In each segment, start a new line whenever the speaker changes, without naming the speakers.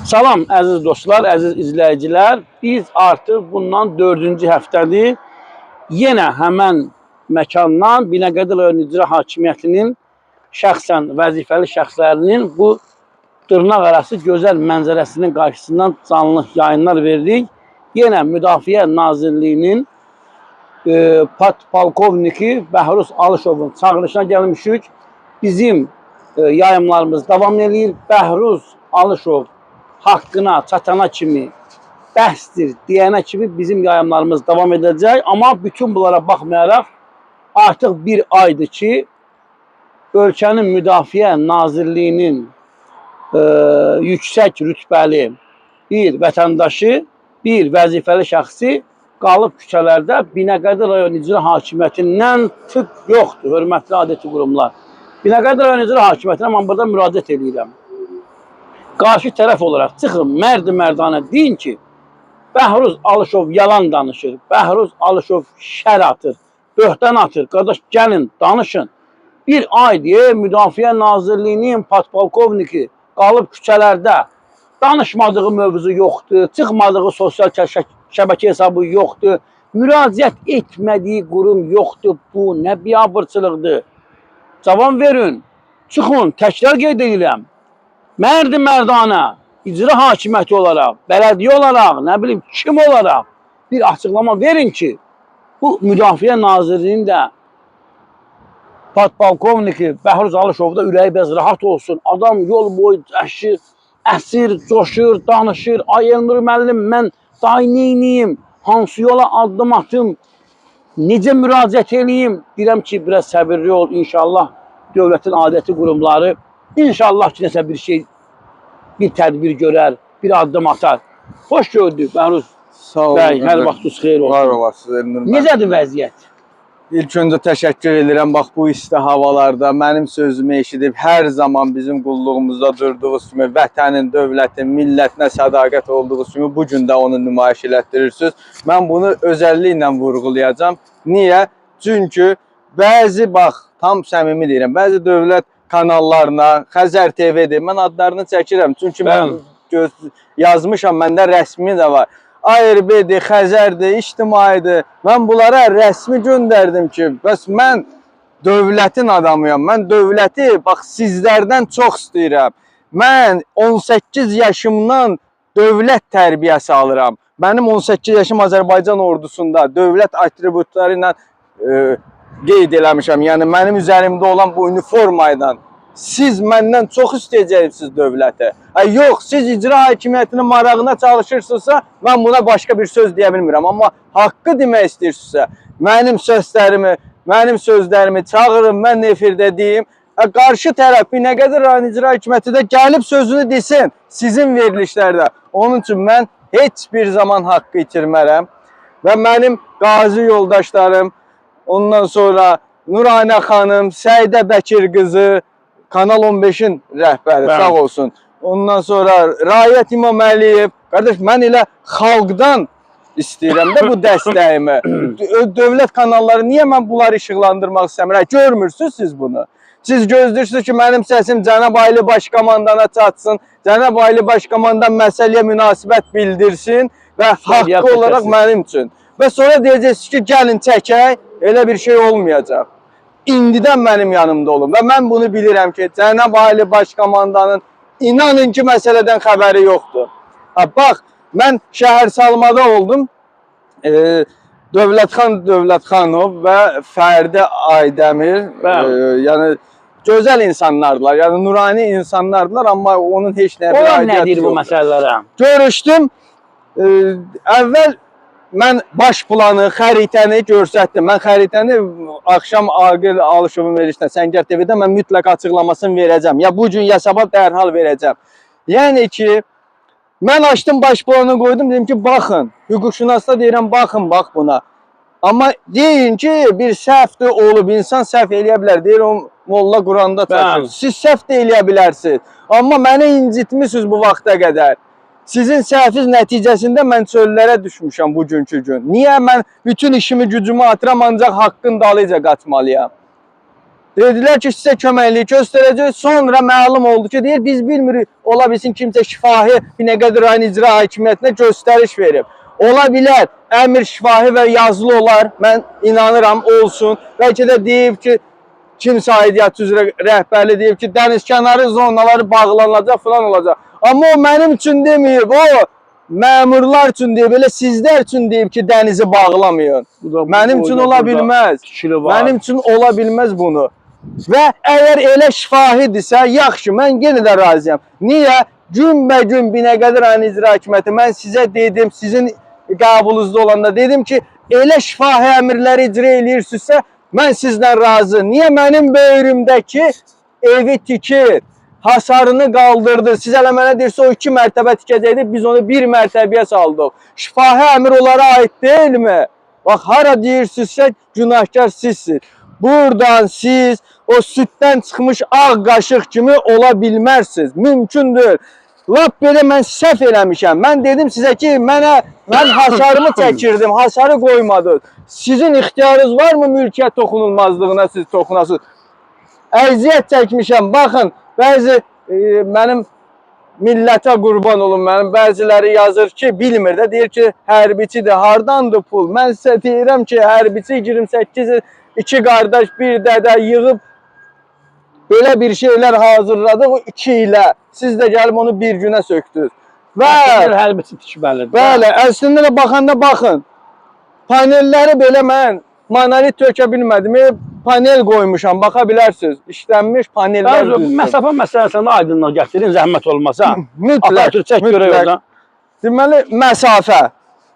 Salam əziz dostlar, əziz izləyicilər. Biz artıq bundan 4-cü həftədir yenə həmən məkandan Binəqədi rayon icra hakimiyyətinin şəxsən vəzifəli şəxslərinin bu dırnaq arası gözəl mənzərəsinin qarşısından canlı yayınlar verdik. Yenə Müdafiə Nazirliyinin polkovniki Bəhruz Alışovun çağırışına gəlmişik. Bizim yayımlarımız davam edir. Bəhruz Alışov haqqına çatana kimi bəhsdir deyənə kimi bizim yayımlarımız davam edəcək. Amma bütün bunlara baxmayaraq artıq bir aydır ki, ölkənin Müdafiə Nazirliyinin yüksək rütbəli bir vətəndaşı, bir vəzifəli şəxsi qalıb küçələrdə Binəqədi rayon icra hakimiyyətindən tık yoxdur, hörmətli adəti qurumlar. Binəqədi rayon icra hakimiyyətinə mən burada müraciət edirəm. Qarşı tərəf olaraq çıxın, mərd-mərdanə deyin ki, Bəhruz Alışov yalan danışır, Bəhruz Alışov şər atır, böhtan atır. Qardaş, gəlin, danışın. Bir ay deyə Müdafiə Nazirliyinin podpolkovniki qalıb küçələrdə danışmadığı mövzu yoxdur, çıxmadığı sosial şəbəkə hesabı yoxdur, müraciət etmədiyi qurum yoxdur. Bu nə biabırçılıqdır? Cavan verin, çıxın, təkrar qeyd edirəm. Mərd-mərdanə, icra hakimiyyəti olaraq, bələdiyyə olaraq, nə bilim, kim olaraq bir açıqlama verin ki, bu Müdafiə Nazirliyinin də podpolkovniki Bəhruz Alışovda ürəyi bəz rahat olsun. Adam yol boyu əsir, coşur, danışır. Ay Elnur müəllim, mən day neyniyim, hansı yola addım atım, necə müraciət eləyim? Deyirəm ki, biraz səbirli ol, inşallah dövlətin adəti qurumları İnşallah ki, nəsə bir şey, bir tədbir görər, bir addım atar. Xoş gördük, Bəhruz bəy, hər vaxtınız xeyir olsun.
Var olasınız, Elnur müəllim.
Necədir vəziyyət?
İlk öncə təşəkkür edirəm. Bax, bu isti havalarda mənim sözümü eşidib, hər zaman bizim qulluğumuzda durduğunuz kimi, vətənin, dövlətin, millətinə sədaqət olduğunuz kimi bu gün də onu nümayiş elətdirirsiniz. Mən bunu özəlliklə vurğulayacağam. Niyə? Çünki bəzi, bax, tam səmimi deyirəm, bəzi dövlət kanallarına, Xəzər TV-dir. Mən adlarını çəkirəm. Çünki mən yazmışam, məndə rəsmi də var. ARB-dir, Xəzərdir, İctimaidir. Mən bunlara rəsmi göndərdim ki, bəs mən dövlətin adamıyam. Mən dövləti, bax, sizlərdən çox istəyirəm. Mən 18 yaşımdan dövlət tərbiyəsi alıram. Mənim 18 yaşım Azərbaycan ordusunda dövlət atributları ilə qeyd eləmişəm. Yəni, mənim üzərimdə olan bu üniformayla siz məndən çox istəyəcəksiniz dövləti. Yox, siz icra hakimiyyətinin marağına çalışırsınızsa, mən buna başqa bir söz deyə bilmirəm. Amma haqqı demək istəyirsinizsə, mənim sözlərimi çağırın, mən efirdə deyim. Qarşı tərəf Binəqədi rayon icra hakimiyyəti də gəlib sözünü desin sizin verilişlərdə. Onun üçün mən heç bir zaman haqqı itirmərəm. Və mənim qazi yoldaşlarım, ondan sonra Nuranə xanım, Səidə Bəkir qızı, Kanal 15-in rəhbəri, sağ olsun. Ondan sonra Rayət İmam Əliyev, qardaş, mən elə xalqdan istəyirəm də bu dəstəyimi. Dövlət kanalları, niyə mən bunları işıqlandırmaq istəmirəm? Görmürsünüz siz bunu. Siz gözləyirsiniz ki, mənim səsim Cənab Ali Başkomandana çatsın, Cənab Ali Başkomandan məsələyə münasibət bildirsin və haqqı olaraq mənim üçün. Və sonra deyəcəksiniz ki, gəlin çəkək, elə bir şey olmayacaq. İndidən mənim yanımda olun və mən bunu bilirəm ki, Cənab Ali Başkomandanın inanın ki, məsələdən xəbəri yoxdur. Bax, mən Şəhərsalmada oldum, Dövlətxanov və Fərdi Aydəmir, yəni gözəl insanlardılar, yəni nurani insanlardılar, amma onun heç nəyə bir aidiyyəti yoxdur.
Nədir bu məsələlərə?
Görüşdüm, əvvəl mən baş planı, xəritəni göstərdim. Mən xəritəni axşam Aqil Alışovun verilişində Səngər TV-də mən mütləq açıqlamasını verəcəm. Ya bu gün, ya sabah dərhal verəcəm. Yəni ki, mən açdım baş planı qoydum, dedim ki, baxın, hüquqşünasda deyirəm, baxın, bax buna. Amma deyin ki, bir səhvdir olub, insan səhv eləyə bilər. Deyir, o molla Quranda çəkir. Siz səhv də eləyə bilərsiniz. Amma məni incitmişsiniz bu vaxta qədər. Sizin səhviz nəticəsində mən çöllərə düşmüşəm bugünkü gün. Niyə mən bütün işimi, gücümü atıram, ancaq haqqın dalıca qaçmalıyam? Dedilər ki, sizə köməklik göstərəcək. Sonra məlum oldu ki, deyir, biz bilmirik, ola bilsin kimsə Şifahi Binəqədi rayon icra hakimiyyətinə göstəriş verib. Ola bilər, əmr şifahi və yazılı olar, mən inanıram, olsun. Bəlkə də deyib ki, kimsə aidiyyatı üzrə rəhbərli deyib ki, dənizkənarı zonaları bağlanacaq, falan olacaq. Amma o mənim üçün deməyib, o məmurlar üçün deyib, elə sizlər üçün deyib ki, dənizi bağlamayın. Mənim üçün ola bilməz. Mənim üçün ola bilməz bunu. Və əgər elə şifahidirsə, yaxşı, mən yenə də razıyam. Niyə? Günbəgün Binəqədi rayon icra hakimiyyəti, mən sizə dedim, sizin qəbulunuzda olanda dedim ki, elə şifahi əmrləri icra edirsinizsə, mən sizdən razı. Niyə mənim böyrümdəki evi tikir, hasarını qaldırdı, siz elə mənə deyirsə o 2 mərtəbə tikəcəkdi, biz onu 1 mərtəbəyə saldıq. Şifahi əmr onlara aid deyilmi? Bax, hara deyirsinizsə, günahkar sizsiniz. Buradan siz o süddən çıxmış ağ qaşıq kimi ola bilmərsiniz. Mümkündür. Lap belə mən səhv eləmişəm. Mən dedim sizə ki, mən hasarımı çəkirdim, hasarı qoymadınız. Sizin ixtiyarınız varmı mülkiyyət toxunulmazlığına siz toxunasınız? Əziyyət çəkmişəm. Baxın, bəzi mənim millətə qurban olun, mənim bəziləri yazır ki, bilmir də, deyir ki, hərbiçidir, hardandır pul? Mən sizə deyirəm ki, hərbiçi 28 il, 2 qardaş bir dədə yığıb belə bir şeylər hazırladı o 2 ilə. Siz də gəlib onu bir günə söktünüz. Və
hərbiçi tikməlidir.
Bəli, əslində də baxanda baxın. Panelləri belə mən monolit tökə bilmədim. Panel qoymuşam, baxa bilərsiniz. İşlənmiş panellər düzdür.
Məsafə məsələsində aydınlıq gətirin, zəhmət olmasa.
Mütləq, mütləq. Deməli, məsafə.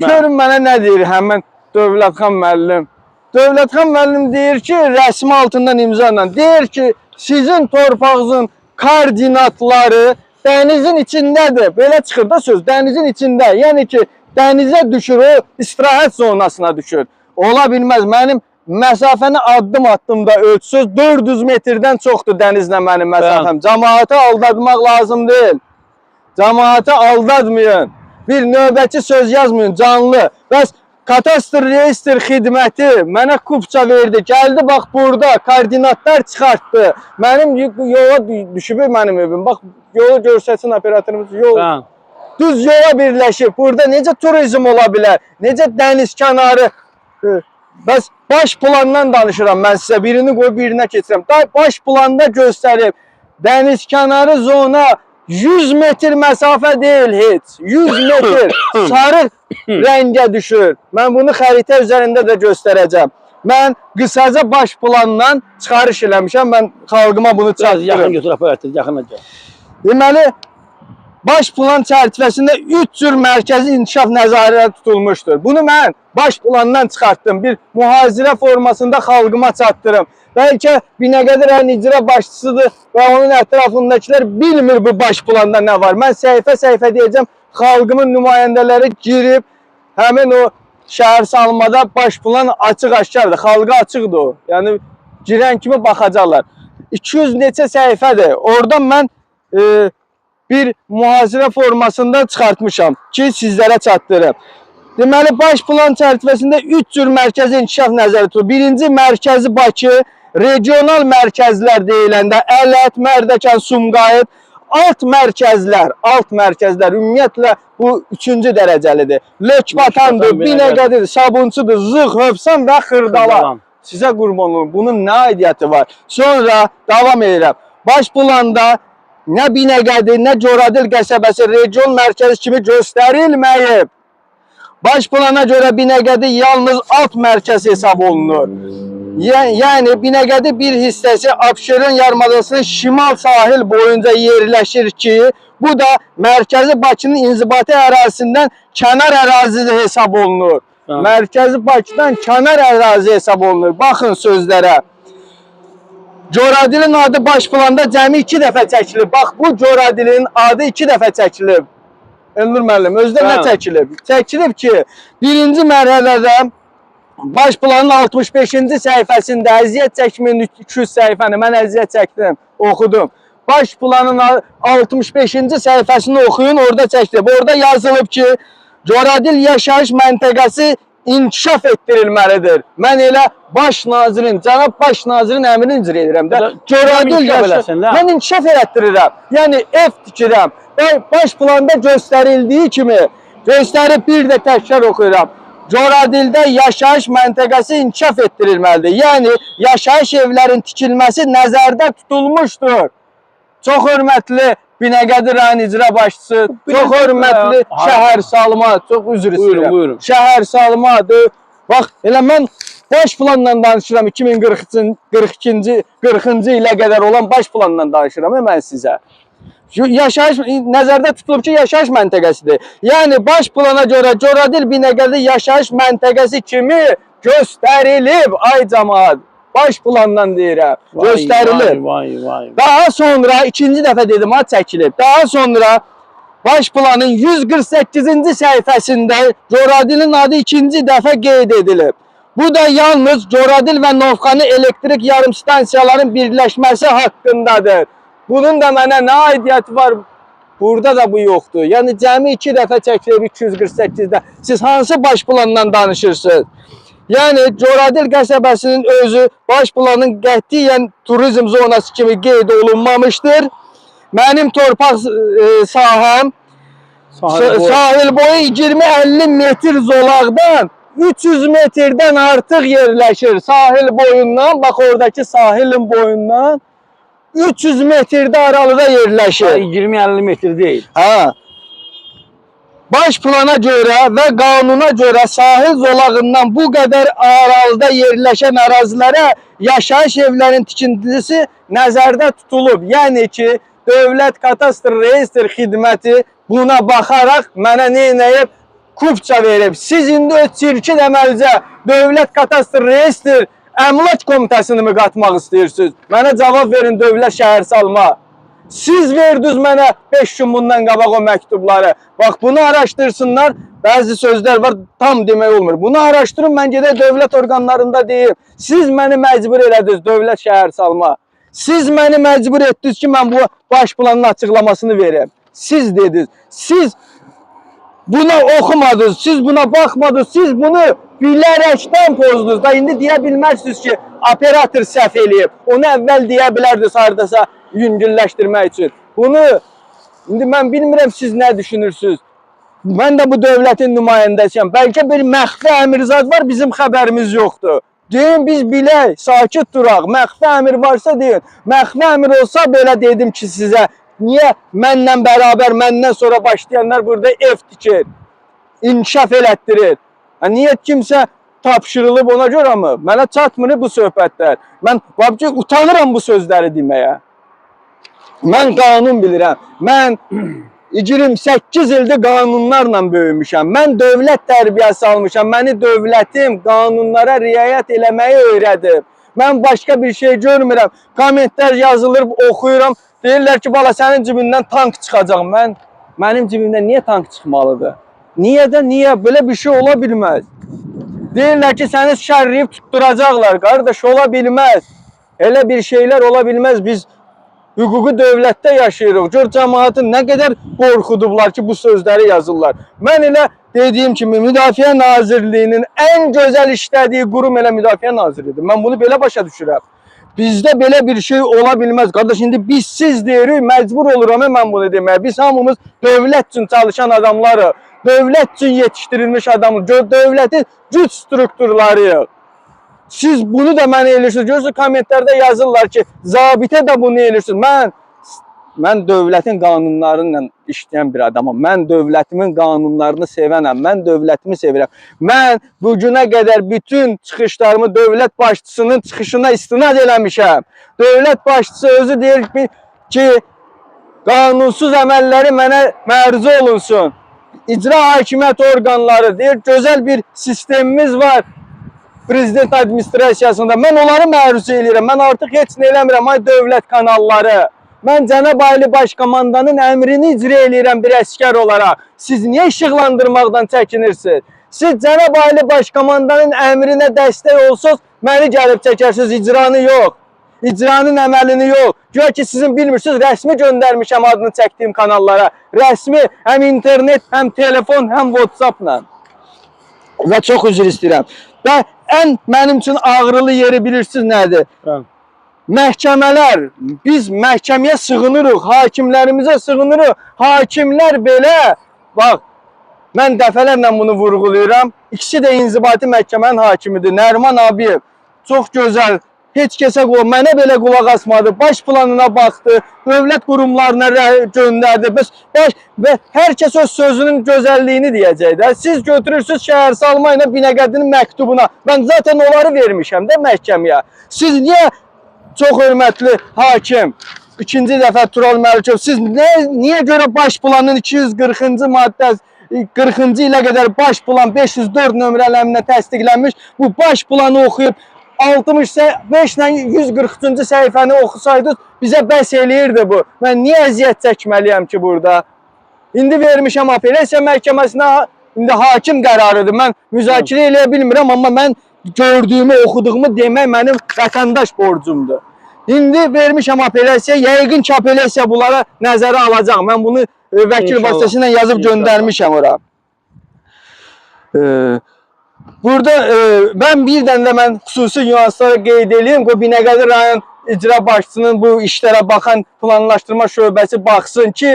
Görün mənə nə deyir həmin Dövlətxan müəllim. Dövlətxan müəllim deyir ki, rəsmi altından imza ilə. Deyir ki, sizin torpağınızın koordinatları dənizin içindədir. Belə çıxır da söz, dənizin içində. Yəni ki, dənizə düşür, o istirahət zonasına düşür. Ola bilməz, mənim məsafəni addım-addımda ölçsüz 400 metrdən çoxdur dənizlə mənim məsafəm. Cəmaatı aldatmaq lazım deyil. Cəmaatı aldatmayın. Bir növbəti söz yazmayın, canlı. Bəs Katastr Reestr xidməti mənə kupça verdi. Gəldi, bax burada koordinatlar çıxartdı. Mənim yola düşüb mənim evim. Bax, yolu görsətsin operatorumuz. Yol düz yola birləşib. Burada necə turizm ola bilər? Necə dəniz kənarı? Bəs baş plandan danışıram mən sizə. Birini qoyub birinə keçirəm. Baş planda göstərib. Dəniz kənarı zona 100 metr məsafə deyil heç. 100 metr sarı rəngə düşür. Mən bunu xəritə üzərində də göstərəcəm. Mən qısaca baş plandan çıxarış eləmişəm. Mən xalqıma bunu çatdırım.
Yaxın götür, operator, yaxına gəl.
Deməli, baş plan çərçivəsində 3 cür mərkəzi inkişaf nəzarəti tutulmuşdur. Bunu mən baş plandan çıxartdım. Bir mühazirə formasında xalqıma çatdırım. Bəlkə Binəqədi rayon icra başçısıdır və onun ətrafındakılar bilmir bu baş planda nə var. Mən səhifə-səhifə deyəcəm, xalqımın nümayəndələri girib, həmin o şəhər salmada baş plan açıq-aşkardır, xalqa açıqdır o. Yəni, girən kimi baxacaqlar. 200 neçə səhifədir. Oradan mən bir mühazirə formasında çıxartmışam ki, sizlərə çatdırım. Deməli, baş plan çərçivəsində 3 cür mərkəzi inkişaf nəzərdə tutulur. Birinci, mərkəzi Bakı, regional mərkəzlər deyiləndə Ələt, Mərdəkan, Sumqayıt, alt mərkəzlər ümumiyyətlə bu 3-cü dərəcəlidir. Lökbatandır, Binəqədidir, Sabunçudur, Zığ, Hövsan və Xırdala. Sizə qurban olun, bunun nə aidiyyəti var? Sonra davam edirəm. Baş planda nə Binəqədi, nə Coradil qəsəbəsi region mərkəzi kimi göstərilməyib. Baş plana görə Binəqədi yalnız alt mərkəz hesab olunur. Yəni Binəqədi bir hissəsi Abşeron yarımadasının şimal sahil boyunca yerləşir ki, bu da mərkəzi Bakının inzibati ərazisindən kənar ərazi hesab olunur. Mərkəzi Bakıdan kənar ərazi hesab olunur. Baxın sözlərə. Coradilin adı baş planda cəmi 2 dəfə çəkilib. Bax, bu Coradilin adı 2 dəfə çəkilib. Elnur müəllim, özdə nə çəkilib? Çəkilib ki, birinci mərhələdə baş planın 65-ci səhifəsində əziyyət çəkməyin 200 səhifəni mən əziyyət çəkdim, oxudum. Baş planın 65-ci səhifəsini oxuyun, orada çəkilib. Orada yazılıb ki, Coradil yaşayış məntəqəsi inkişaf etdirilməlidir. Mən elə baş nazirin, cənab baş nazirin əmrini icra edirəm də. Coradil yaşasın. Mən inkişaf elətdirirəm. Yəni ev tikirəm. Baş planda göstərildiyi kimi göstərib bir də təkrar oxuyuram. Coradildə yaşayış məntəqəsi inkişaf etdirilməlidir. Yəni yaşayış evlərin tikilməsi nəzərdə tutulmuşdur. Çox hörmətli Binəqədi rayon icra başçısı, çox hörmətli şəhər salma, çox üzr istəyirəm. Şəhər salmadır. Bax, elə mən baş planla danışıram, 2040-cı ilə qədər olan baş planla danışıram mən sizə. Yaşayış, nəzərdə tutulub ki, yaşayış məntəqəsidir. Yəni, baş plana görə Coradil Binəqədi yaşayış məntəqəsi kimi göstərilib, ay cəmaat. Baş plandan deyirəm, göstərilir. Daha sonra, ikinci dəfə dedim, çəkilib. Daha sonra baş planın 148-ci səhifəsində Coradilin adı ikinci dəfə qeyd edilib. Bu da yalnız Coradil və Novxanı elektrik yarımstansiyaların birləşməsi haqqındadır. Bunun da mənə nə aidiyyəti var? Burada da bu yoxdur. Yəni, cəmi 2 dəfə çəkilib 248-də. Siz hansı baş plandan danışırsınız? Yəni, Coradil qəsəbəsinin özü baş planın qətiyyən turizm zonası kimi qeyd olunmamışdır. Mənim torpaq sahəm sahil boyu 20-50 metr zolaqdan 300 metrdən artıq yerləşir. Sahil boyundan, bax oradakı sahilin boyundan 300 metrdə aralıda yerləşir.
20-50 metr deyil.
Hə. Baş plana görə və qanuna görə sahil zolağından bu qədər aralıda yerləşən ərazilərə yaşayış evlərinin tikintisi nəzərdə tutulub. Yəni ki, Dövlət Kadastr Reyestr Xidməti buna baxaraq mənə neynəyib? Kupça verib. Siz indi öz çirkin əməlicə Dövlət Kadastr Reyestr Əmlak Komitəsini mi qatmaq istəyirsiniz? Mənə cavab verin, Dövlət Şəhər Salma. Siz verdiniz mənə 5 gün bundan qabaq o məktubları. Bax, bunu araşdırsınlar. Bəzi sözlər var, tam demək olmur. Bunu araşdırın, mən gedək dövlət orqanlarında deyim. Siz məni məcbur elədiniz, Dövlət Şəhər Salma. Siz məni məcbur etdiniz ki, mən bu baş planın açıqlamasını verəm. Siz dediniz. Siz buna oxumadınız, siz buna baxmadınız, siz bunu bilərəkdən pozdunuz da. İndi deyə bilmərsiniz ki, operator səhv eləyib. Onu əvvəl deyə bilərdiniz haradasa yüngülləşdirmək üçün. Bunu, indi mən bilmirəm siz nə düşünürsünüz. Mən də bu dövlətin nümayəndəsiyəm. Bəlkə bir məxfi əmirzad var, bizim xəbərimiz yoxdur. Deyin, biz bilək, sakit duraq. Məxfi əmir varsa deyin. Məxfi əmir olsa belə dedim ki sizə, niyə mənlə bərabər, məndən sonra başlayanlar burada ev tikir, inkişaf elətdirir. Niyə kimsə tapşırılıb ona görə mi? Mənə çatmır bu söhbətlər. Mən utanıram bu sözləri deməyə. Mən qanun bilirəm. Mən 28 ildir qanunlarla böyümüşəm. Mən dövlət tərbiyəsi almışam. Məni dövlətim qanunlara riayət eləməyi öyrədib. Mən başqa bir şey görmürəm. Kommentlər yazılır, oxuyuram. Deyirlər ki, bala sənin cibindən tank çıxacaq. Mənim cibimdən niyə tank çıxmalıdır? Niyə də niyə? Belə bir şey ola bilməz. Deyirlər ki, səni şərləyib tutturacaqlar. Qardaş, ola bilməz. Elə bir şeylər ola bilməz. Biz hüquqi dövlətdə yaşayırıq. Gör, cəmaatın nə qədər qorxudublar ki, bu sözləri yazırlar. Mən elə dediyim kimi, Müdafiə Nazirliyinin ən gözəl işlədiyi qurum elə Müdafiə Nazirliyidir. Mən bunu belə başa düşürəm. Bizdə belə bir şey ola bilməz. Qardaş, indi biz siz deyirik, məcbur oluram mən bunu deməyə. Biz hamımız dövlət üçün çalışan adamlarıq. Dövlət üçün yetişdirilmiş adamlar. Dövlətin güc strukturlarıyıq. Siz bunu da mənə eləyirsiniz. Görürsünüz, kommentlərdə yazırlar ki, zabitə də bunu eləyirsiniz. Mən dövlətin qanunlarıyla işləyən bir adamam. Mən dövlətimin qanunlarını sevənəm. Mən dövlətimi sevirəm. Mən bugünə qədər bütün çıxışlarımı dövlət başçısının çıxışına istinad eləmişəm. Dövlət başçısı özü deyir ki, qanunsuz əməlləri mənə məruzə olunsun. İcra hakimiyyət orqanları deyir, gözəl bir sistemimiz var prezident administrasiyasında. Mən onları məruzə eləyirəm. Mən artıq heç nə eləmirəm, ay dövlət kanalları. Mən Cənab Ali Başkomandanın əmrini icra eləyirəm bir əskər olaraq. Siz niyə işıqlandırmaqdan çəkinirsiniz? Siz Cənab Ali Başkomandanın əmrinə dəstək olsuz, məni gəlib çəkərsiniz, icranı yox. İcranın əməlini yox. Güya ki, sizin bilmirsiniz, rəsmi göndərmişəm adını çəkdiyim kanallara. Rəsmi, həm internet, həm telefon, həm WhatsApp-la. Və çox üzr istəyirəm. Və ən mənim üçün ağrılı yeri bilirsiniz nədir?
Bəli.
Məhkəmələr, biz məhkəməyə sığınırıq, hakimlərimizə sığınırıq. Hakimlər belə, bax, mən dəfələrlə bunu vurğulayıram. İkisi də inzibati məhkəmənin hakimidir. Nəriman Abiyev çox gözəl, heç kəsə mənə belə qulaq asmadı. Baş planına baxdı, dövlət qurumlarına göndərdi. Və hər kəs öz sözünün gözəlliyini deyəcək də. Siz götürürsünüz şəhərsalma ilə Binəqədinin məktubuna. Mən zaten onları vermişəm də məhkəməyə. Siz niyə çox hörmətli hakim, ikinci dəfə Tural Məlikov, siz niyə görə baş planın 240-cı maddəsi 40-cı ilə qədər baş plan 504 nömrələrinə təsdiqlənmiş bu baş planı oxuyub 65 ilə 143-cü səhifəni oxusaydınız bizə bəs eləyirdi bu. Mən niyə əziyyət çəkməliyəm ki burada? İndi vermişəm apellyasiya məhkəməsinə, indi hakim qərarıdır. Mən müzakirə eləyə bilmirəm, amma mən gördüyümü, oxuduğumu demək mənim vətəndaş borcumdur. İndi vermişəm apellyasiya, yəqin ki apellyasiya bunlara nəzərə alacaq. Mən bunu vəkil vasitəsilə yazıb göndərmişəm ora. Burada mən bir dənə də mən xüsusi nüanslara qeyd edeyim. Bu Binəqədi rayon icra başçısının bu işlərə baxan planlaşdırma şöbəsi baxsın ki,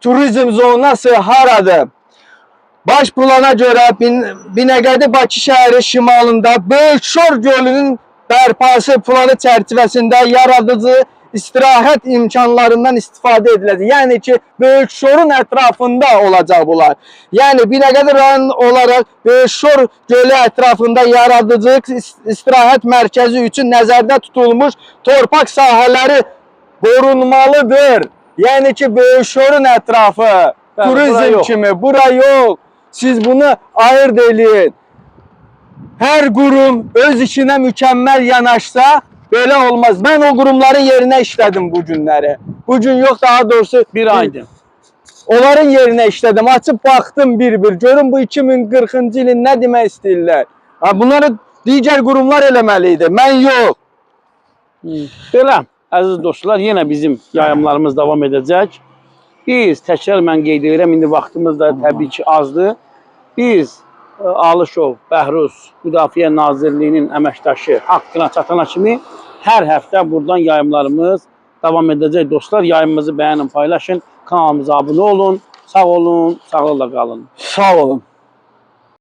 turizm zonası haradır? Baş plana görə Binəqədi Bakı şəhəri şimalında Böyükşor gölünün bərpası planı çərçivəsində yaradıcı istirahət imkanlarından istifadə ediləcək. Yəni ki, Böyükşorun ətrafında olacaq bunlar. Yəni Binəqədi rayon olaraq Böyükşor gölü ətrafında yaradıcı istirahət mərkəzi üçün nəzərdə tutulmuş torpaq sahələri qorunmalıdır. Yəni ki, Böyükşorun ətrafı turizm kimi bura yox. Siz bunu ayırt edin. Hər qurum öz işinə mükəmməl yanaşsa belə olmaz. Mən o qurumların yerinə işlədim bu günləri. Bu gün yox, daha doğrusu
bir aydır.
Onların yerinə işlədim. Açıb baxdım bir-bir. Görün bu 2040-cı ilin nə demək istəyirlər. Bunları digər qurumlar eləməli idi. Mən yox.
Belə, əziz dostlar, yenə bizim yayımlarımız davam edəcək. Biz, təkrar mən qeyd edirəm, indi vaxtımız da təbii ki azdır. Biz Alışov Bəhruz Müdafiə Nazirliyinin əməkdaşı haqqına çatana kimi hər həftə buradan yayımlarımız davam edəcək. Dostlar, yayımımızı bəyənin, paylaşın, kanalımıza abunə olun. Sağ olun, sağlıqla qalın.
Sağ olun.